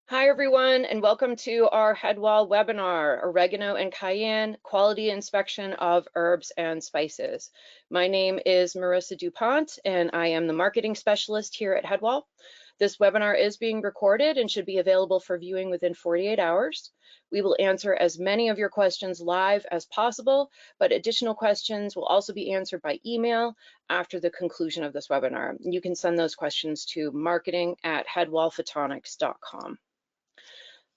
Hi, everyone, and welcome to our Headwall webinar, Oregano and Cayenne, Quality Inspection of Herbs and Spices. My name is Marissa DuPont, and I am the Marketing Specialist here at Headwall. This webinar is being recorded and should be available for viewing within 48 hours. We will answer as many of your questions live as possible, but additional questions will also be answered by email after the conclusion of this webinar. You can send those questions to marketing@headwallphotonics.com.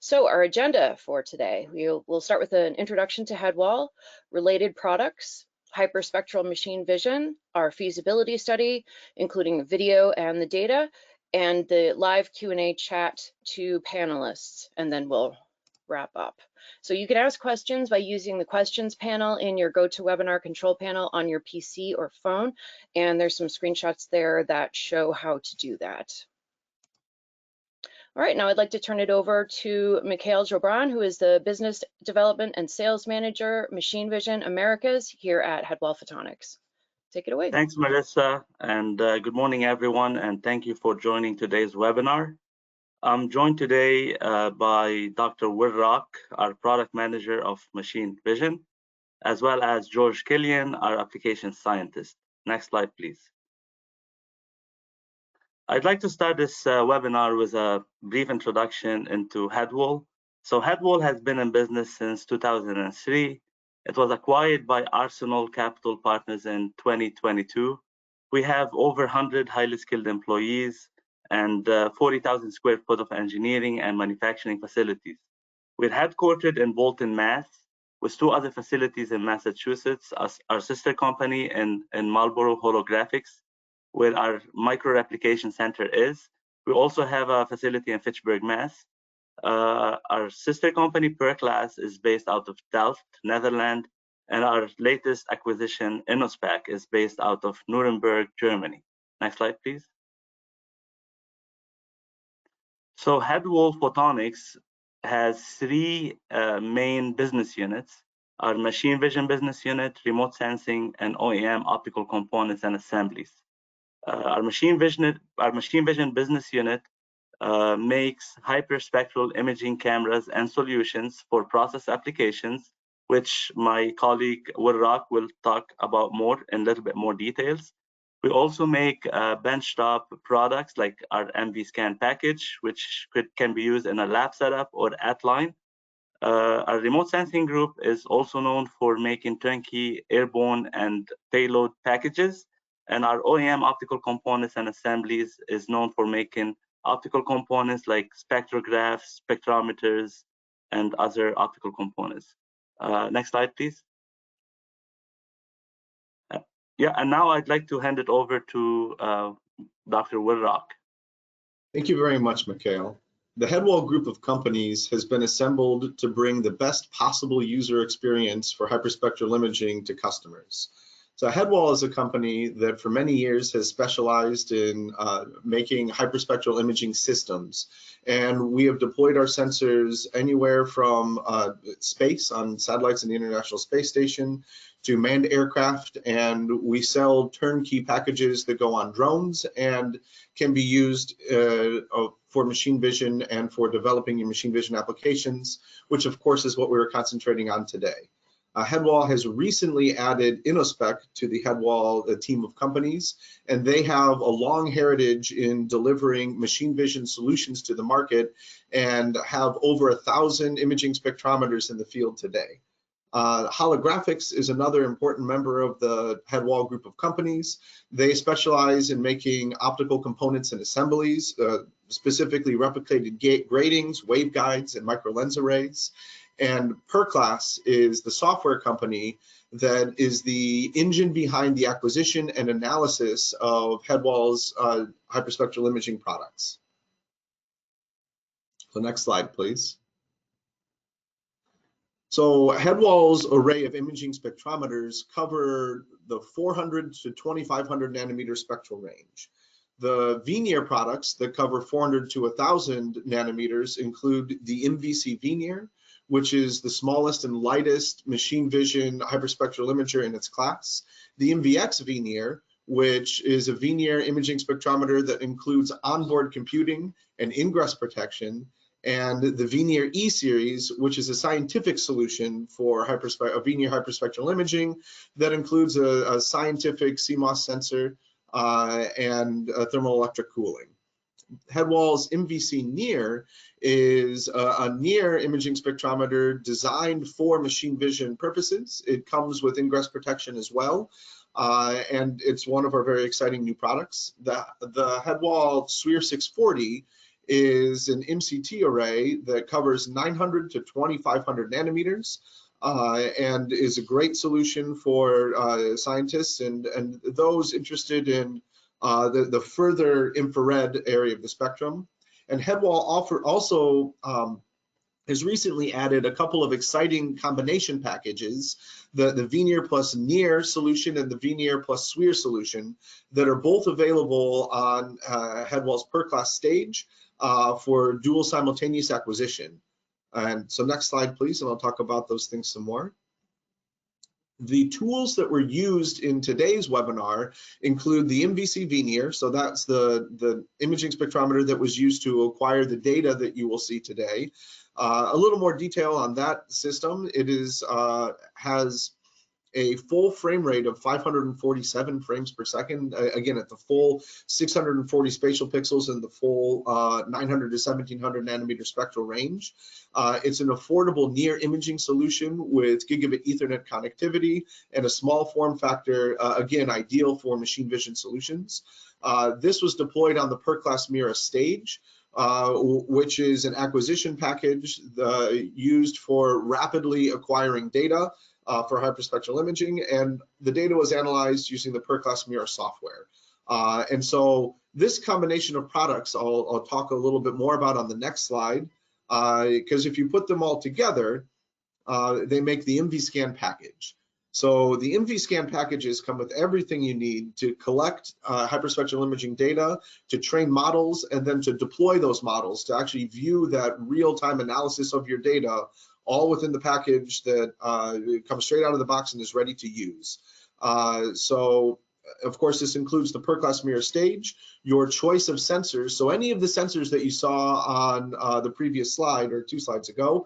So our agenda for today, we'll start with an introduction to Headwall, related products, hyperspectral machine vision, our feasibility study, including the video and the data, and the live Q&A chat to panelists, and then we'll wrap up. So you can ask questions by using the questions panel in your GoToWebinar control panel on your PC or phone, and there's some screenshots there that show how to do that. All right, now I'd like to turn it over to Mikhail Jobran, who is the Business Development and Sales Manager, Machine Vision Americas here at Headwall Photonics. Take it away. Thanks, Marissa, and good morning, everyone, and thank you for joining today's webinar. I'm joined today by Dr. Will Rock, our Product Manager of Machine Vision, as well as George Killian, our Application Scientist. Next slide, please. I'd like to start this webinar with a brief introduction into Headwall. So Headwall has been in business since 2003. It was acquired by Arsenal Capital Partners in 2022. We have over 100 highly skilled employees and 40,000 square foot of engineering and manufacturing facilities. We're headquartered in Bolton, Mass, with 2 other facilities in Massachusetts, our sister company in Marlboro Holographics, where our micro replication center is. We also have a facility in Fitchburg, Mass. Our sister company, perClass, is based out of Delft, Netherlands, and our latest acquisition, InnoSpec, is based out of Nuremberg, Germany. Next slide, please. So Headwall Photonics has 3 main business units: our machine vision business unit, remote sensing, and OEM optical components and assemblies. Our machine vision business unit makes hyperspectral imaging cameras and solutions for process applications, which my colleague Will Rock will talk about more in a little bit more details. We also make benchtop products like our MV.C package, which can be used in a lab setup or at line. Our remote sensing group is also known for making turnkey airborne and payload packages. And our OEM optical components and assemblies is known for making optical components like spectrographs, spectrometers, and other optical components. Next slide, please. Yeah, and now I'd like to hand it over to Dr. Will Rock. Thank you very much, Mikhail. The Headwall group of companies has been assembled to bring the best possible user experience for hyperspectral imaging to customers. So Headwall is a company that for many years has specialized in making hyperspectral imaging systems. And we have deployed our sensors anywhere from space on satellites in the International Space Station to manned aircraft, and we sell turnkey packages that go on drones and can be used for machine vision and for developing your machine vision applications, which of course is what we're concentrating on today. Headwall has recently added InnoSpec to the Headwall team of companies, and they have a long heritage in delivering machine vision solutions to the market and have over 1,000 imaging spectrometers in the field today. Holographics is another important member of the Headwall group of companies. They specialize in making optical components and assemblies, specifically replicated gratings, waveguides, and micro lens arrays. And perClass is the software company that is the engine behind the acquisition and analysis of Headwall's hyperspectral imaging products. So next slide, please. So Headwall's array of imaging spectrometers cover the 400 to 2500 nanometer spectral range. The Veneer products that cover 400 to 1000 nanometers include the MV.C Veneer, which is the smallest and lightest machine vision hyperspectral imager in its class. The MV.X Veneer, which is a Veneer imaging spectrometer that includes onboard computing and ingress protection. and the Veneer E series, which is a scientific solution for Veneer hyperspectral imaging that includes a scientific CMOS sensor and thermoelectric cooling. Headwall's MV.C near is a near imaging spectrometer designed for machine vision purposes. It comes with ingress protection as well, and it's one of our very exciting new products. The Headwall SWIR 640 is an MCT array that covers 900 to 2500 nanometers and is a great solution for scientists and those interested in the further infrared area of the spectrum. And Headwall also has recently added a couple of exciting combination packages, the Veneer plus near solution and the Veneer plus SWIR solution, that are both available on Headwall's perClass stage for dual simultaneous acquisition. And so next slide, please, and I'll talk about those things some more. The tools that were used in today's webinar include the MV.C Veneer, so that's the imaging spectrometer that was used to acquire the data that you will see today. A little more detail on that system. It has a full frame rate of 547 frames per second, again at the full 640 spatial pixels and the full 900 to 1700 nanometer spectral range. It's an affordable near imaging solution with gigabit Ethernet connectivity and a small form factor, again ideal for machine vision solutions. This was deployed on the perClass Mira stage, which is an acquisition package used for rapidly acquiring data for hyperspectral imaging, and the data was analyzed using the perClass Mira software. And so this combination of products I'll talk a little bit more about on the next slide, because if you put them all together, they make the MV-Scan package. So the MV-Scan packages come with everything you need to collect hyperspectral imaging data, to train models, and then to deploy those models to actually view that real-time analysis of your data, all within the package that comes straight out of the box and is ready to use. So of course, this includes the perClass Mira stage, your choice of sensors. So any of the sensors that you saw on the previous slide or 2 slides ago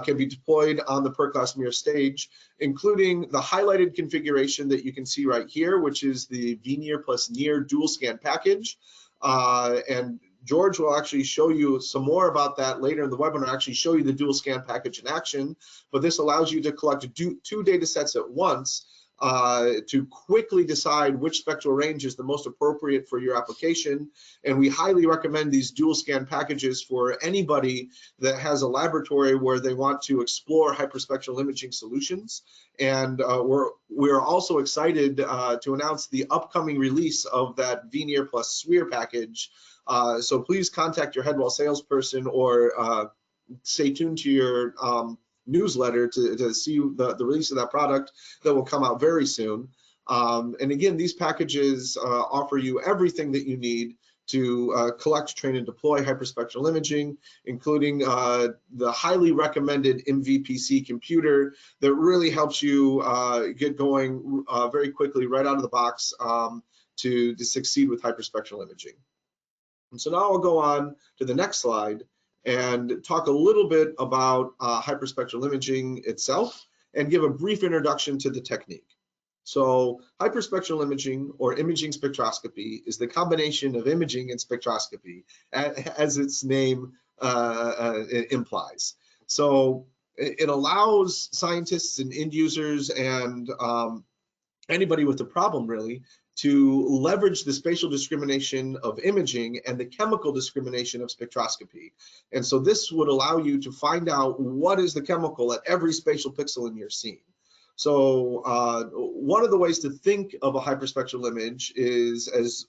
can be deployed on the perClass Mira stage, including the highlighted configuration that you can see right here, which is the Veneer plus near dual scan package. And George will actually show you some more about that later in the webinar, actually show you the dual scan package in action. But this allows you to collect 2 data sets at once to quickly decide which spectral range is the most appropriate for your application. And we highly recommend these dual scan packages for anybody that has a laboratory where they want to explore hyperspectral imaging solutions. And we're also excited to announce the upcoming release of that Veneer plus SWIR package. So please contact your Headwall salesperson or stay tuned to your newsletter to see the release of that product that will come out very soon. And again, these packages offer you everything that you need to collect, train, and deploy hyperspectral imaging, including the highly recommended MV.C computer that really helps you get going very quickly right out of the box to succeed with hyperspectral imaging. And so now I'll go on to the next slide and talk a little bit about hyperspectral imaging itself and give a brief introduction to the technique. So hyperspectral imaging, or imaging spectroscopy, is the combination of imaging and spectroscopy, as its name implies. So it allows scientists and end users and anybody with a problem really to leverage the spatial discrimination of imaging and the chemical discrimination of spectroscopy. And so this would allow you to find out what is the chemical at every spatial pixel in your scene. So one of the ways to think of a hyperspectral image is, as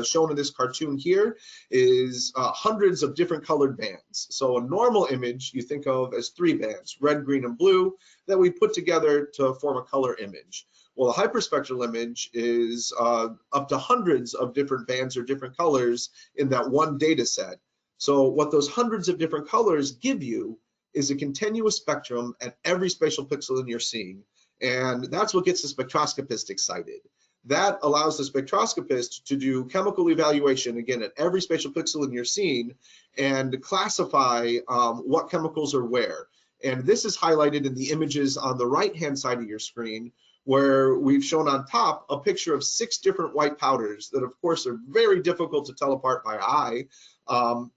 shown in this cartoon here, is hundreds of different colored bands. So a normal image you think of as 3 bands, red, green, and blue, that we put together to form a color image. Well, a hyperspectral image is up to hundreds of different bands or different colors in that one data set. So what those hundreds of different colors give you is a continuous spectrum at every spatial pixel in your scene. And that's what gets the spectroscopist excited. That allows the spectroscopist to do chemical evaluation, again, at every spatial pixel in your scene and classify what chemicals are where. And this is highlighted in the images on the right-hand side of your screen, where we've shown on top a picture of 6 different white powders that, of course, are very difficult to tell apart by eye.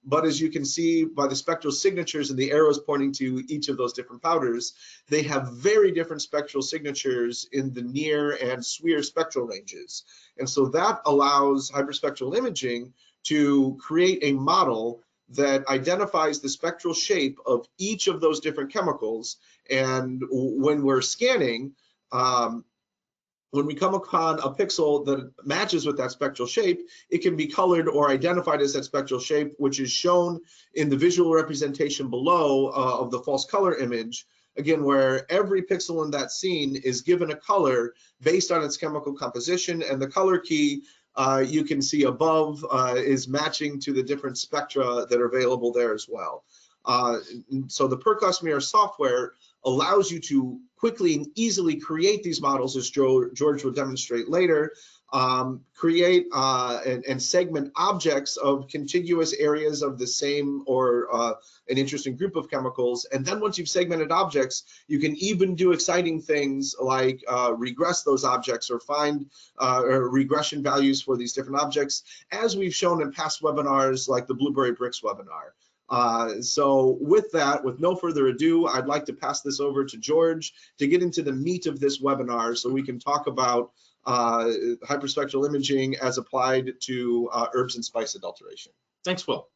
But as you can see by the spectral signatures and the arrows pointing to each of those different powders, they have very different spectral signatures in the near and SWIR spectral ranges. And so that allows hyperspectral imaging to create a model that identifies the spectral shape of each of those different chemicals. And when we're scanning, when we come upon a pixel that matches with that spectral shape, it can be colored or identified as that spectral shape, which is shown in the visual representation below of the false color image. Again, where every pixel in that scene is given a color based on its chemical composition, and the color key you can see above is matching to the different spectra that are available there as well. So the perClass Mira software allows you to quickly and easily create these models, as George will demonstrate later, create and segment objects of contiguous areas of the same or an interesting group of chemicals. And then once you've segmented objects, you can even do exciting things like regress those objects or find regression values for these different objects, as we've shown in past webinars like the Blueberry Bricks webinar. So with that, with no further ado, I'd like to pass this over to George to get into the meat of this webinar so we can talk about hyperspectral imaging as applied to herbs and spice adulteration. Thanks, Will.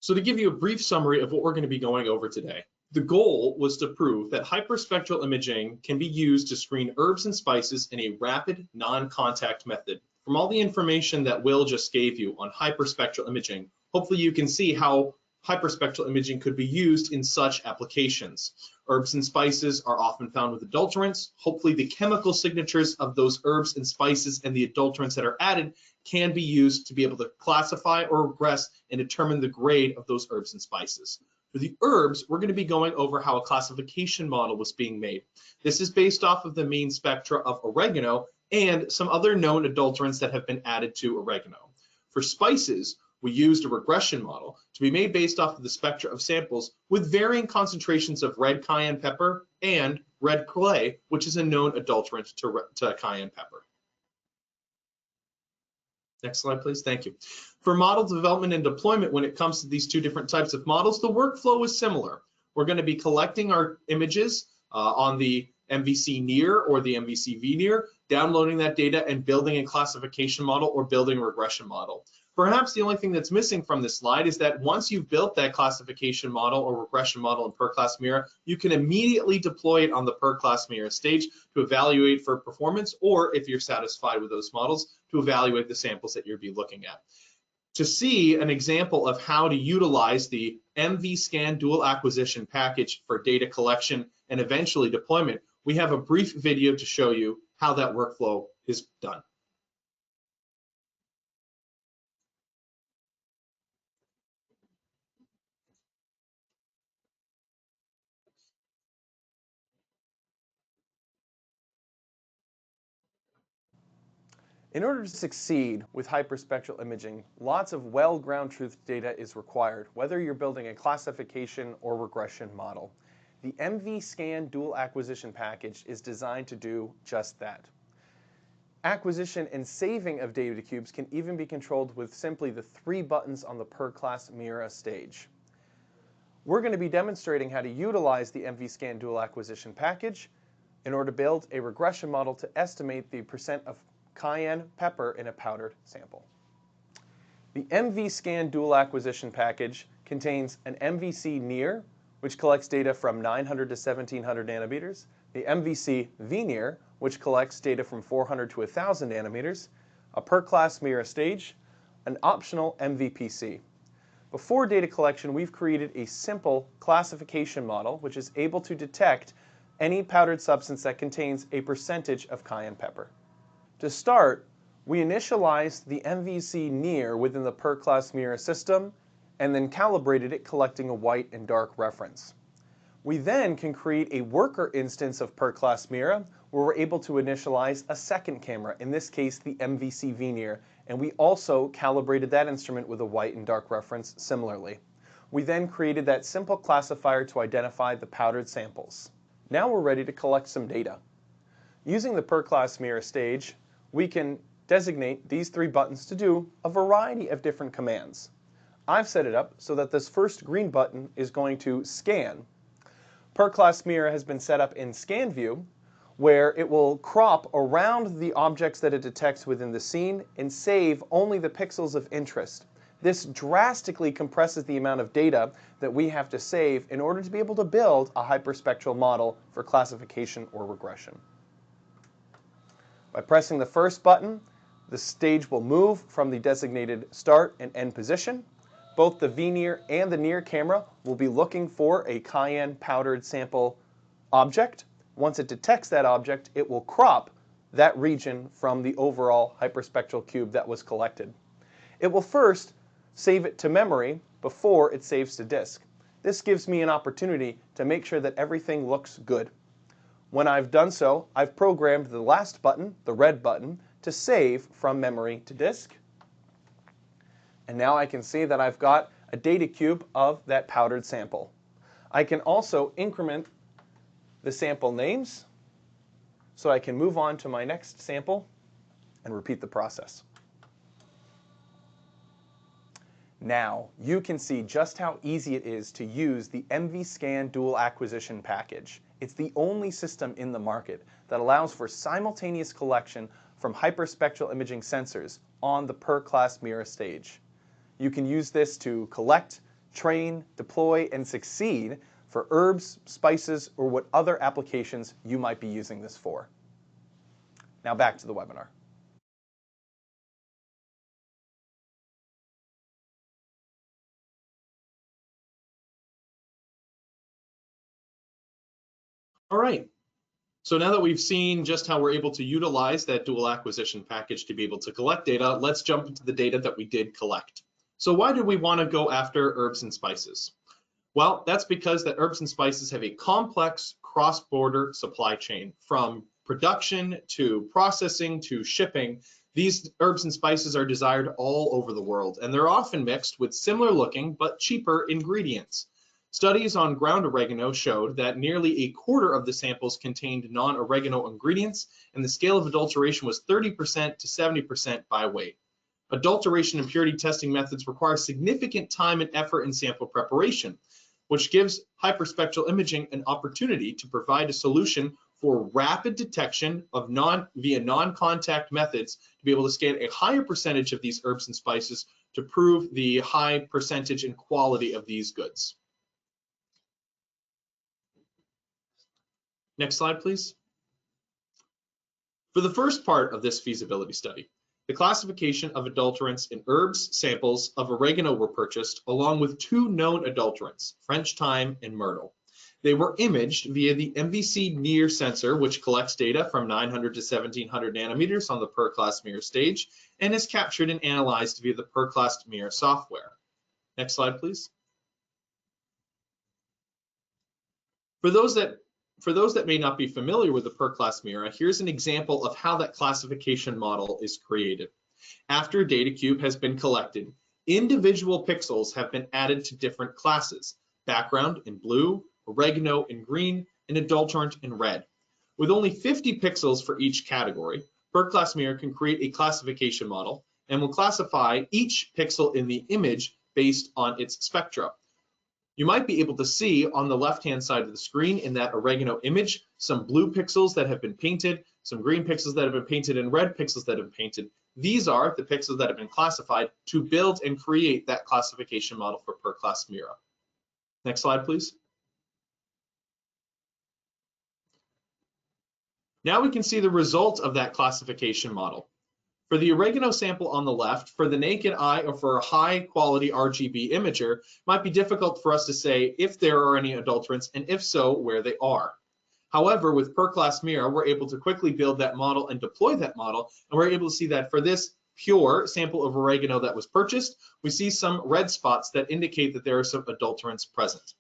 So to give you a brief summary of what we're going to be going over today, the goal was to prove that hyperspectral imaging can be used to screen herbs and spices in a rapid, non-contact method. From all the information that Will just gave you on hyperspectral imaging, hopefully you can see how hyperspectral imaging could be used in such applications. Herbs and spices are often found with adulterants. Hopefully the chemical signatures of those herbs and spices and the adulterants that are added can be used to be able to classify or regress and determine the grade of those herbs and spices. For the herbs, we're going to be going over how a classification model was being made. This is based off of the main spectra of oregano and some other known adulterants that have been added to oregano. For spices, we used a regression model to be made based off of the spectra of samples with varying concentrations of red cayenne pepper and red clay, which is a known adulterant to cayenne pepper. Next slide, please. Thank you. For model development and deployment, when it comes to these two different types of models, the workflow is similar. We're going to be collecting our images on the MV.C near or the MV.C V-near, downloading that data and building a classification model or building a regression model. Perhaps the only thing that's missing from this slide is that once you've built that classification model or regression model in perClass Mira, you can immediately deploy it on the perClass Mira stage to evaluate for performance, or if you're satisfied with those models, to evaluate the samples that you'll be looking at. To see an example of how to utilize the MV.Scan dual acquisition package for data collection and eventually deployment, we have a brief video to show you how that workflow is done. In order to succeed with hyperspectral imaging, lots of well-ground truth data is required, whether you're building a classification or regression model. The MV.Scan dual acquisition package is designed to do just that. Acquisition and saving of data cubes can even be controlled with simply the 3 buttons on the perClass Mira stage. We're going to be demonstrating how to utilize the MV.Scan dual acquisition package in order to build a regression model to estimate the percent of cayenne pepper in a powdered sample. The MV.Scan dual acquisition package contains an MV.C near, which collects data from 900 to 1700 nanometers, the MV.C V-near, which collects data from 400 to 1000 nanometers, a perClass Mira stage, an optional MV.C. Before data collection, we've created a simple classification model which is able to detect any powdered substance that contains a percentage of cayenne pepper. To start, we initialized the MV.C near within the perClass Mira system and then calibrated it, collecting a white and dark reference. We then can create a worker instance of perClass Mira where we're able to initialize a second camera, in this case the MV.C veneer, and we also calibrated that instrument with a white and dark reference similarly. We then created that simple classifier to identify the powdered samples. Now we're ready to collect some data. Using the perClass Mira stage, we can designate these 3 buttons to do a variety of different commands. I've set it up so that this first green button is going to scan. perClass Mira has been set up in scan view, where it will crop around the objects that it detects within the scene and save only the pixels of interest. This drastically compresses the amount of data that we have to save in order to be able to build a hyperspectral model for classification or regression. By pressing the first button, the stage will move from the designated start and end position. Both the veneer and the near camera will be looking for a cayenne powdered sample object. Once it detects that object, it will crop that region from the overall hyperspectral cube that was collected. It will first save it to memory before it saves to disk. This gives me an opportunity to make sure that everything looks good. When I've done so, I've programmed the last button, the red button, to save from memory to disk. And now I can see that I've got a data cube of that powdered sample. I can also increment the sample names so I can move on to my next sample and repeat the process. Now, you can see just how easy it is to use the MV.Scan dual acquisition package. It's the only system in the market that allows for simultaneous collection from hyperspectral imaging sensors on the perClass Mira stage. You can use this to collect, train, deploy, and succeed for herbs, spices, or what other applications you might be using this for. Now back to the webinar. All right. So now that we've seen just how we're able to utilize that dual acquisition package to be able to collect data, let's jump into the data that we did collect. So why did we want to go after herbs and spices? Well, that's because that herbs and spices have a complex cross-border supply chain. From production to processing to shipping, these herbs and spices are desired all over the world, and they're often mixed with similar looking but cheaper ingredients. Studies on ground oregano showed that nearly a quarter of the samples contained non-oregano ingredients, and the scale of adulteration was 30% to 70% by weight. Adulteration and purity testing methods require significant time and effort in sample preparation, which gives hyperspectral imaging an opportunity to provide a solution for rapid detection of via non-contact methods to be able to scan a higher percentage of these herbs and spices to prove the high percentage and quality of these goods. Next slide, please. For the first part of this feasibility study, the classification of adulterants in herbs samples of oregano were purchased, along with 2 known adulterants, French thyme and myrtle. They were imaged via the MV.C near sensor, which collects data from 900 to 1700 nanometers on the perClass Mira stage and is captured and analyzed via the perClass Mira software. Next slide, please. For those that may not be familiar with the perClass Mira, here's an example of how that classification model is created. After a data cube has been collected, individual pixels have been added to different classes: background in blue, oregano in green, and adulterant in red. With only 50 pixels for each category, perClass Mira can create a classification model and will classify each pixel in the image based on its spectra. You might be able to see on the left-hand side of the screen in that oregano image some blue pixels that have been painted, some green pixels that have been painted, and red pixels that have been painted. These are the pixels that have been classified to build and create that classification model for perClass Mira. Next slide, please. Now we can see the result of that classification model. For the oregano sample on the left, for the naked eye or for a high quality RGB imager, it might be difficult for us to say if there are any adulterants, and if so, where they are. However, with perClass Mira, we're able to quickly build that model and deploy that model, and we're able to see that for this pure sample of oregano that was purchased, we see some red spots that indicate that there are some adulterants present.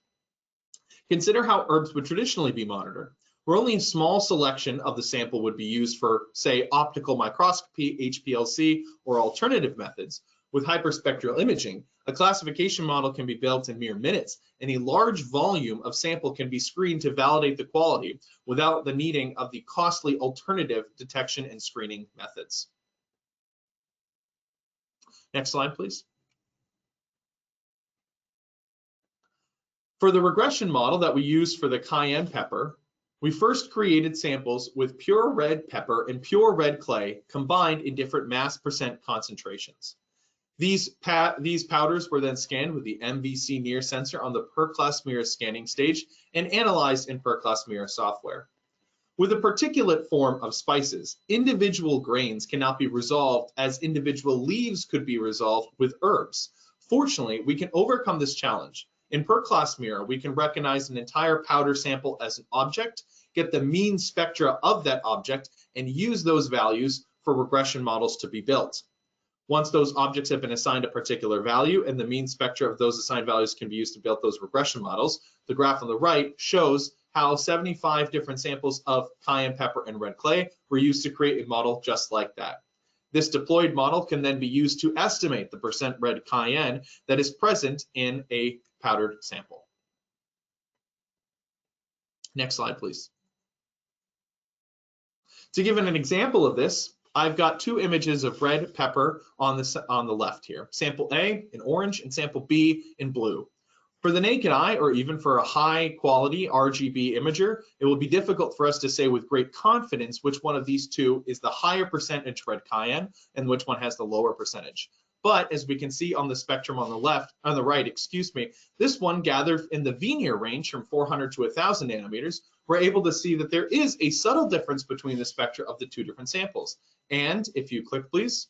Consider how herbs would traditionally be monitored. where only a small selection of the sample would be used for, say, optical microscopy, HPLC, or alternative methods. With hyperspectral imaging, a classification model can be built in mere minutes, and a large volume of sample can be screened to validate the quality without the needing of the costly alternative detection and screening methods. Next slide, please. For the regression model that we used for the cayenne pepper, we first created samples with pure red pepper and pure red clay combined in different mass percent concentrations. These powders were then scanned with the MV.C near sensor on the perClass Mira scanning stage and analyzed in perClass Mira software. With a particulate form of spices, individual grains cannot be resolved as individual leaves could be resolved with herbs. Fortunately, we can overcome this challenge. In perClass Mira, we can recognize an entire powder sample as an object, get the mean spectra of that object, and use those values for regression models to be built. Once those objects have been assigned a particular value and the mean spectra of those assigned values can be used to build those regression models, the graph on the right shows how 75 different samples of cayenne pepper and red clay were used to create a model just like that. This deployed model can then be used to estimate the percent red cayenne that is present in a powdered sample. Next slide, please. To give an example of this, I've got two images of red pepper on the left here. Sample A in orange and sample B in blue. For the naked eye, or even for a high quality RGB imager, it will be difficult for us to say with great confidence which one of these two is the higher percentage red cayenne and which one has the lower percentage. But as we can see on the spectrum on the right, this one gathered in the V-near range from 400 to 1,000 nanometers. We're able to see that there is a subtle difference between the spectra of the two different samples. And if you click, please,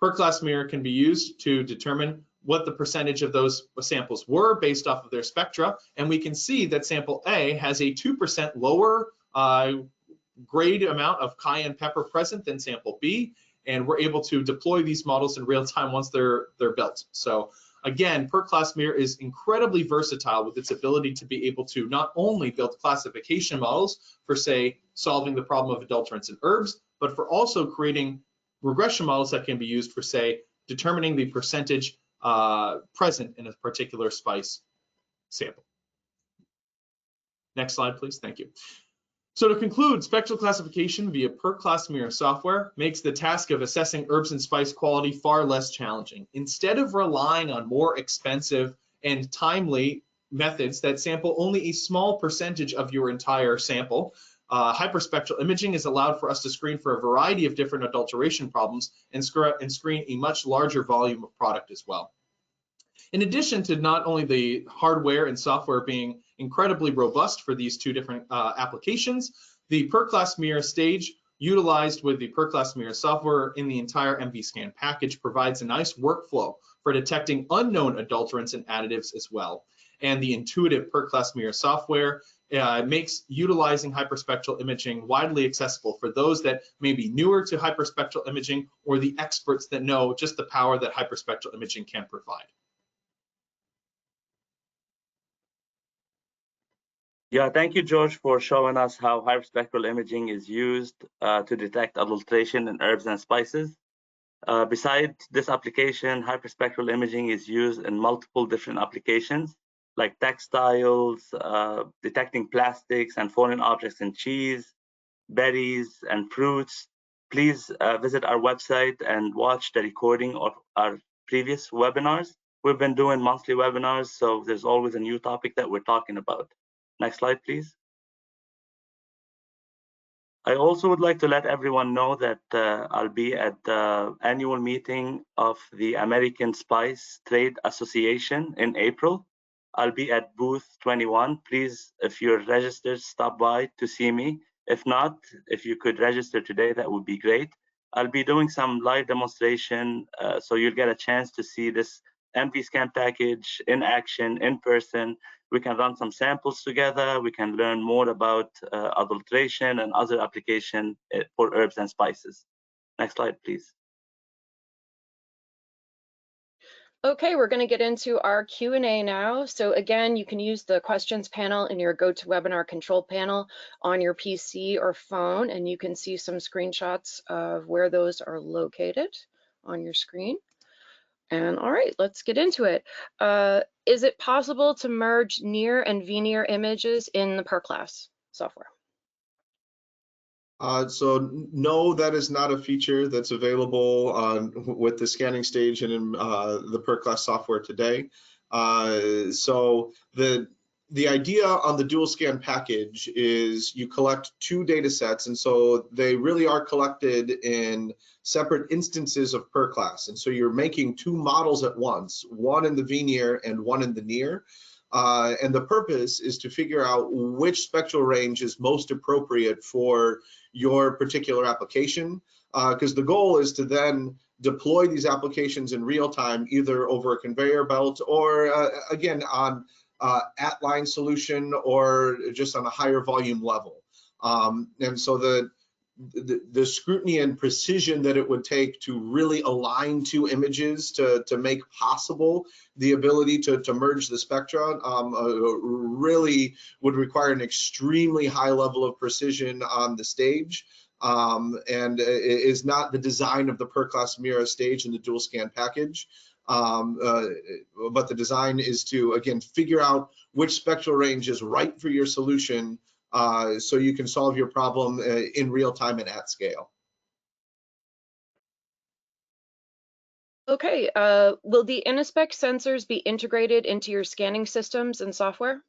perClass Mira can be used to determine what the percentage of those samples were based off of their spectra. And we can see that sample A has a 2% lower grade amount of cayenne pepper present than sample B. And we're able to deploy these models in real time once they're built. So again, perClass Mira is incredibly versatile with its ability to be able to not only build classification models for, say, solving the problem of adulterants in herbs, but for also creating regression models that can be used for, say, determining the percentage present in a particular spice sample. Next slide, please. Thank you. So to conclude, spectral classification via perClass Mira software makes the task of assessing herbs and spice quality far less challenging. Instead of relying on more expensive and timely methods that sample only a small percentage of your entire sample, hyperspectral imaging is allowed for us to screen for a variety of different adulteration problems and screen a much larger volume of product as well. In addition to not only the hardware and software being incredibly robust for these two different applications, the perClass Mira stage utilized with the perClass Mira software in the entire MV.Scan package provides a nice workflow for detecting unknown adulterants and additives as well. And the intuitive perClass Mira software makes utilizing hyperspectral imaging widely accessible for those that may be newer to hyperspectral imaging or the experts that know just the power that hyperspectral imaging can provide. Yeah, thank you, George, for showing us how hyperspectral imaging is used to detect adulteration in herbs and spices. Besides this application, hyperspectral imaging is used in multiple different applications, like textiles, detecting plastics and foreign objects in cheese, berries, and fruits. Please visit our website and watch the recording of our previous webinars. We've been doing monthly webinars, so there's always a new topic that we're talking about. Next slide, please. I also would like to let everyone know that I'll be at the annual meeting of the American Spice Trade Association in April. I'll be at booth 21. Please, if you're registered, stop by to see me. If not, if you could register today, that would be great. I'll be doing some live demonstration, so you'll get a chance to see this MV.Scan package in action, in person. We can run some samples together. We can learn more about adulteration and other application for herbs and spices. Next slide, please. Okay, we're going to get into our Q&A now. So again, you can use the questions panel in your GoToWebinar control panel on your PC or phone, and you can see some screenshots of where those are located on your screen. And all right, let's get into it. Is it possible to merge near and V-near images in the perClass software? So no, that is not a feature that's available with the scanning stage and in the perClass software today. So the idea on the dual scan package is you collect two data sets, and so they really are collected in separate instances of perClass. And so you're making two models at once, one in the V-near and one in the near. And the purpose is to figure out which spectral range is most appropriate for your particular application, because the goal is to then deploy these applications in real time, either over a conveyor belt or again on at-line solution or just on a higher volume level. And so the scrutiny and precision that it would take to really align two images to make possible the ability to merge the spectra really would require an extremely high level of precision on the stage, and is not the design of the perClass Mira stage and the dual scan package. But the design is to, again, figure out which spectral range is right for your solution, so you can solve your problem in real time and at scale. Okay, will the Inaspec sensors be integrated into your scanning systems and software?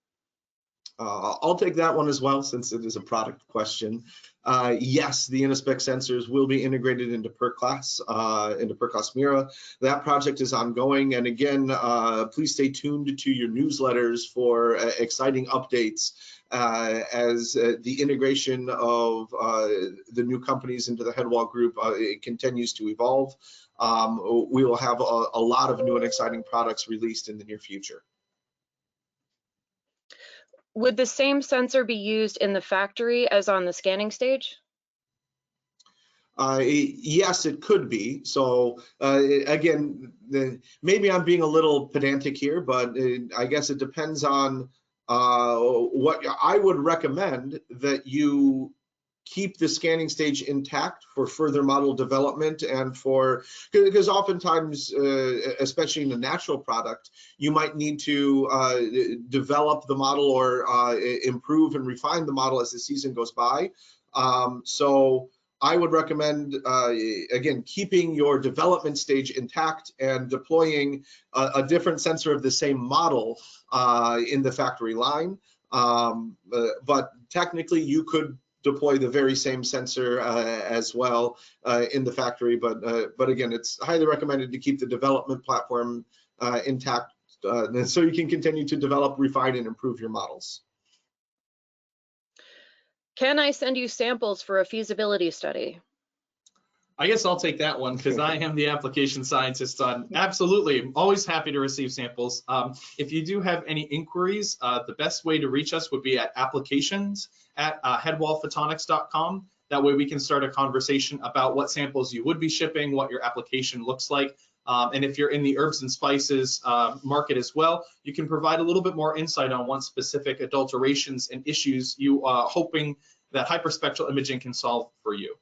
I'll take that one as well, since it is a product question. Yes, the Inaspec sensors will be integrated into perClass Mira. That project is ongoing, and again, please stay tuned to your newsletters for exciting updates as the integration of the new companies into the Headwall group it continues to evolve. We will have a lot of new and exciting products released in the near future. Would the same sensor be used in the factory as on the scanning stage? Yes, it could be. So again, maybe I'm being a little pedantic here, but I guess it depends on what I would recommend that you keep the scanning stage intact for further model development, and because oftentimes, especially in a natural product, you might need to develop the model or improve and refine the model as the season goes by. So I would recommend, again, keeping your development stage intact and deploying a different sensor of the same model in the factory line. But technically, you could deploy the very same sensor as well in the factory, but again, it's highly recommended to keep the development platform intact so you can continue to develop, refine, and improve your models. Can I send you samples for a feasibility study? I guess I'll take that one because I am the application scientist. Absolutely, I'm always happy to receive samples. If you do have any inquiries, the best way to reach us would be at applications@headwallphotonics.com. That way we can start a conversation about what samples you would be shipping, what your application looks like. And if you're in the herbs and spices market as well, you can provide a little bit more insight on what specific adulterations and issues you are hoping that hyperspectral imaging can solve for you.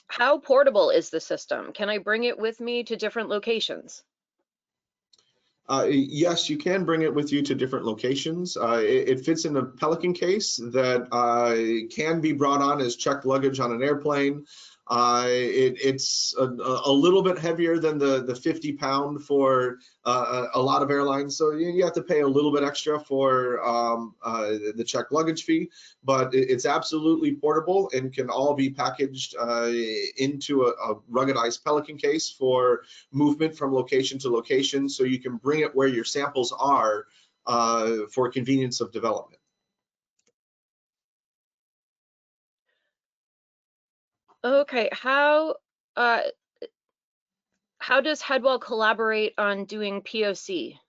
How portable is the system? Can I bring it with me to different locations? Yes, you can bring it with you to different locations. It fits in a Pelican case that can be brought on as checked luggage on an airplane. It's a little bit heavier than the 50-pound for a lot of airlines, so you have to pay a little bit extra for the checked luggage fee, but it's absolutely portable and can all be packaged into a ruggedized Pelican case for movement from location to location, so you can bring it where your samples are for convenience of development. Okay, how does Headwall collaborate on doing POC?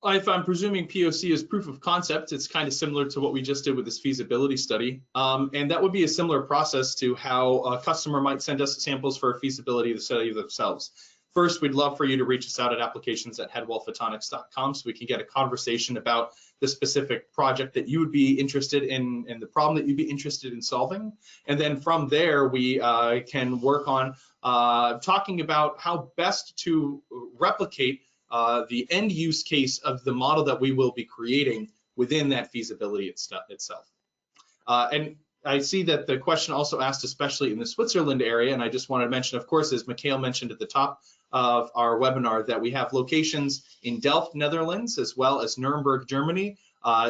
If I'm presuming POC is proof of concept, it's kind of similar to what we just did with this feasibility study. And that would be a similar process to how a customer might send us samples for a feasibility study themselves. First, we'd love for you to reach us out at applications@headwallphotonics.com so we can get a conversation about the specific project that you would be interested in and the problem that you'd be interested in solving. And then from there, we can work on talking about how best to replicate the end use case of the model that we will be creating within that feasibility itself. And I see that the question also asked, especially in the Switzerland area, and I just wanted to mention, of course, as Mikhail mentioned at the top of our webinar, that we have locations in Delft, Netherlands, as well as Nuremberg, Germany.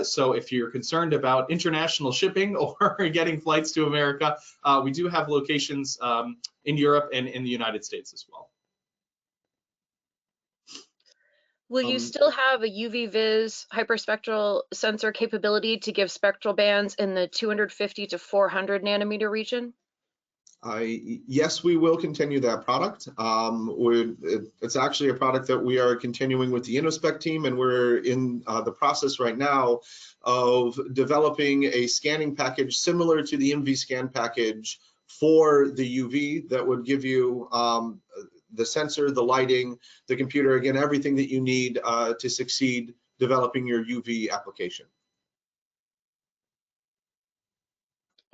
So if you're concerned about international shipping or getting flights to America, we do have locations in Europe and in the United States as well. Will you still have a UV-Vis hyperspectral sensor capability to give spectral bands in the 250 to 400 nanometer region? Yes, we will continue that product. It's actually a product that we are continuing with the InnoSpec team, and we're in the process right now of developing a scanning package similar to the MV scan package for the UV that would give you the sensor, the lighting, the computer, again, everything that you need to succeed developing your UV application.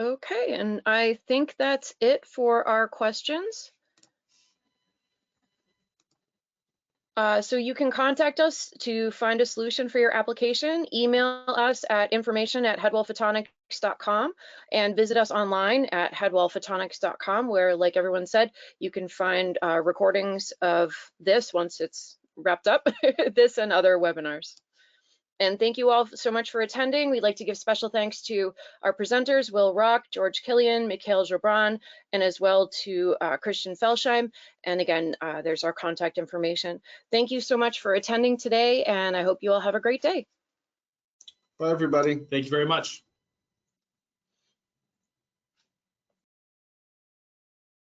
Okay, and I think that's it for our questions. So you can contact us to find a solution for your application. Email us at information@headwallphotonics.com and visit us online at headwallphotonics.com, where, like everyone said, you can find recordings of this once it's wrapped up, this and other webinars. And thank you all so much for attending. We'd like to give special thanks to our presenters, Will Rock, George Killian, Mikhail Jobran, and as well to Christian Felsheim. And again, there's our contact information. Thank you so much for attending today, and I hope you all have a great day. Bye, everybody. Thank you very much.